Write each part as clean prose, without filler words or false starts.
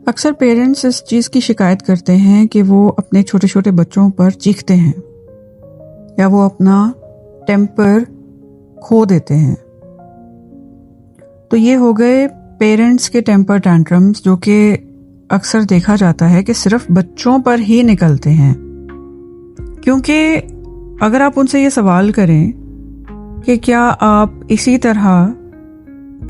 अक्सर पेरेंट्स इस चीज़ की शिकायत करते हैं कि वो अपने छोटे छोटे बच्चों पर चीखते हैं या वो अपना टेम्पर खो देते हैं। तो ये हो गए पेरेंट्स के टेम्पर टैंट्रम्स, जो कि अक्सर देखा जाता है कि सिर्फ बच्चों पर ही निकलते हैं। क्योंकि अगर आप उनसे ये सवाल करें कि क्या आप इसी तरह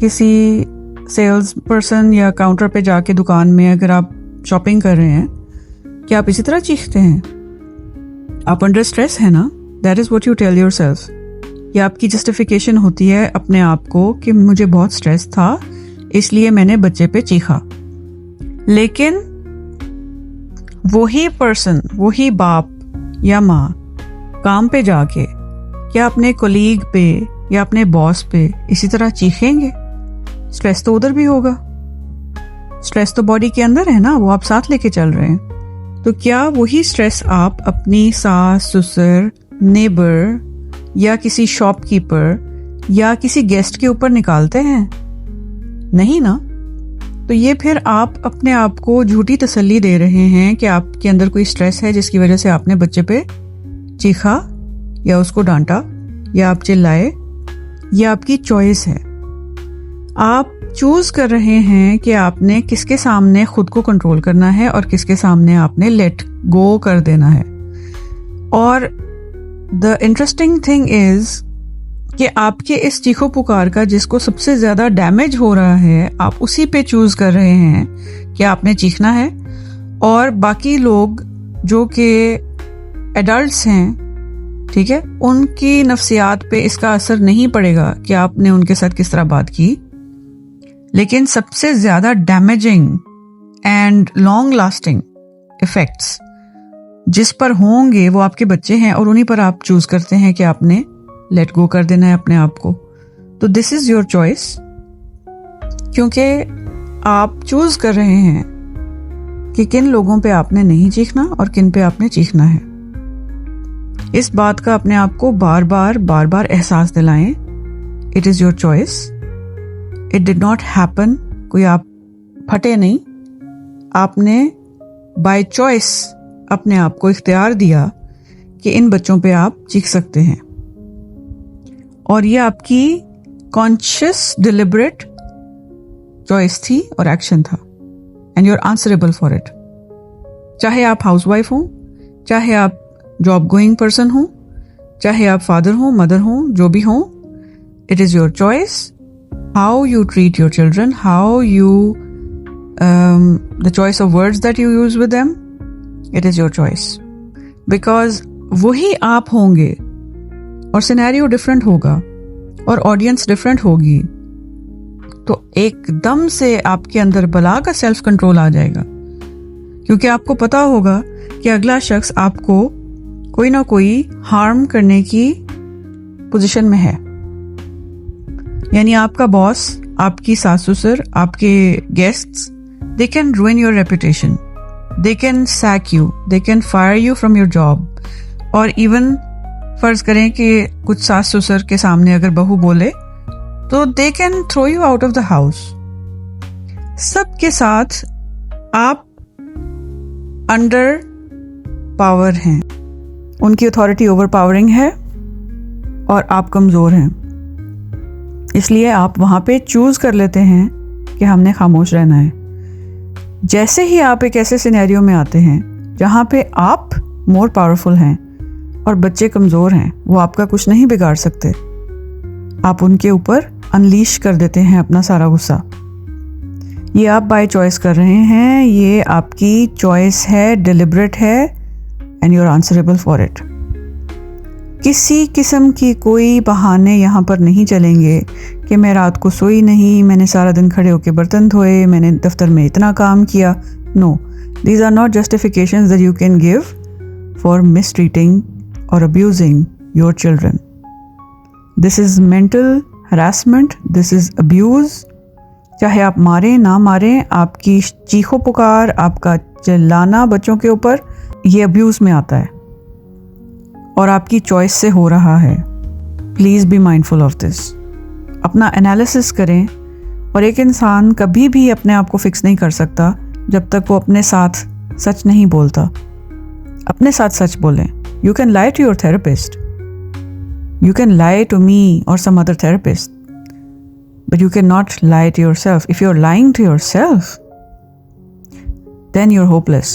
किसी सेल्स पर्सन या काउंटर पे जाके दुकान में अगर आप शॉपिंग कर रहे हैं, क्या आप इसी तरह चीखते हैं? आप अंडर स्ट्रेस है ना? That is what you tell yourself. ये आपकी जस्टिफिकेशन होती है अपने आप को कि मुझे बहुत स्ट्रेस था इसलिए मैंने बच्चे पे चीखा। लेकिन वही पर्सन, वही बाप या माँ काम पे जाके क्या अपने कोलीग पे या अपने बॉस पे इसी तरह चीखेंगे? स्ट्रेस तो उधर भी होगा। स्ट्रेस तो बॉडी के अंदर है ना, वो आप साथ लेके चल रहे हैं। तो क्या वही स्ट्रेस आप अपनी सास, ससुर, नेबर या किसी शॉपकीपर या किसी गेस्ट के ऊपर निकालते हैं? नहीं ना। तो ये फिर आप अपने आप को झूठी तसल्ली दे रहे हैं कि आपके अंदर कोई स्ट्रेस है जिसकी वजह से आपने बच्चे पे चीखा या उसको डांटा या आप चिल्लाए। ये आपकी चॉइस है। आप चूज कर रहे हैं कि आपने किसके सामने खुद को कंट्रोल करना है और किसके सामने आपने लेट गो कर देना है। और द इंटरेस्टिंग थिंग इज कि आपके इस चीखो पुकार का जिसको सबसे ज्यादा डैमेज हो रहा है, आप उसी पे चूज कर रहे हैं कि आपने चीखना है, और बाकी लोग जो कि एडल्ट्स हैं, ठीक है, उनकी नफ्सियात पे इसका असर नहीं पड़ेगा कि आपने उनके साथ किस तरह बात की। लेकिन सबसे ज्यादा damaging and long lasting effects जिस पर होंगे वो आपके बच्चे हैं, और उन्हीं पर आप चूज करते हैं कि आपने लेट गो कर देना है अपने आप को। तो दिस इज योर चॉइस, क्योंकि आप चूज कर रहे हैं कि किन लोगों पे आपने नहीं चीखना और किन पे आपने चीखना है। इस बात का अपने आप को बार बार एहसास दिलाएं। It is your choice. It did not happen. कोई आप फटे नहीं। आपने बाय चॉइस अपने आप को इख्तियार दिया कि इन बच्चों पे आप चीख सकते हैं, और ये आपकी कॉन्शियस डिलिबरेट चॉइस थी और एक्शन था, and you are answerable for it. चाहे आप हाउसवाइफ हो, चाहे आप जॉब गोइंग पर्सन हो, चाहे आप फादर हो, मदर हो, जो भी हो, it is your choice. How you treat your children, how you the choice of words that you use with them, it is your choice. Because वही आप होंगे और सिनेरियो डिफरेंट होगा और ऑडियंस डिफरेंट होगी, तो एकदम से आपके अंदर बला का सेल्फ कंट्रोल आ जाएगा, क्योंकि आपको पता होगा कि अगला शख्स आपको कोई ना कोई हार्म करने की पोजीशन में है। यानी आपका बॉस, आपकी सास ससुर, आपके guests, they can ruin your reputation, they can sack you, they can fire you from your job, और इवन फर्ज करें कि कुछ सास ससुर के सामने अगर बहू बोले तो they can throw you out of the house। सबके साथ आप अंडर पावर हैं, उनकी अथॉरिटी ओवर पावरिंग है और आप कमजोर हैं। इसलिए आप वहां पे चूज कर लेते हैं कि हमने खामोश रहना है। जैसे ही आप एक ऐसे सिनेरियो में आते हैं जहां पे आप मोर पावरफुल हैं और बच्चे कमजोर हैं, वो आपका कुछ नहीं बिगाड़ सकते, आप उनके ऊपर अनलीश कर देते हैं अपना सारा गुस्सा। ये आप बाय चॉइस कर रहे हैं, ये आपकी चॉइस है, डिलिबरेट है, and you are answerable for it. किसी किस्म की कोई बहाने यहाँ पर नहीं चलेंगे कि मैं रात को सोई नहीं, मैंने सारा दिन खड़े होकर बर्तन धोए, मैंने दफ्तर में इतना काम किया। No, these are not justifications that you can give for mistreating और abusing your children. This is mental harassment, this is abuse. चाहे आप मारें ना मारें, आपकी चीखो पुकार, आपका चिल्लाना बच्चों के ऊपर, ये अब्यूज में आता है और आपकी चॉइस से हो रहा है। Please be mindful of this. अपना एनालिसिस करें, और एक इंसान कभी भी अपने आप को फिक्स नहीं कर सकता जब तक वो अपने साथ सच नहीं बोलता। अपने साथ सच बोलें। You can lie to your therapist, you can lie to me और some other therapist, but you cannot lie to yourself. If you're lying to yourself, then you're hopeless.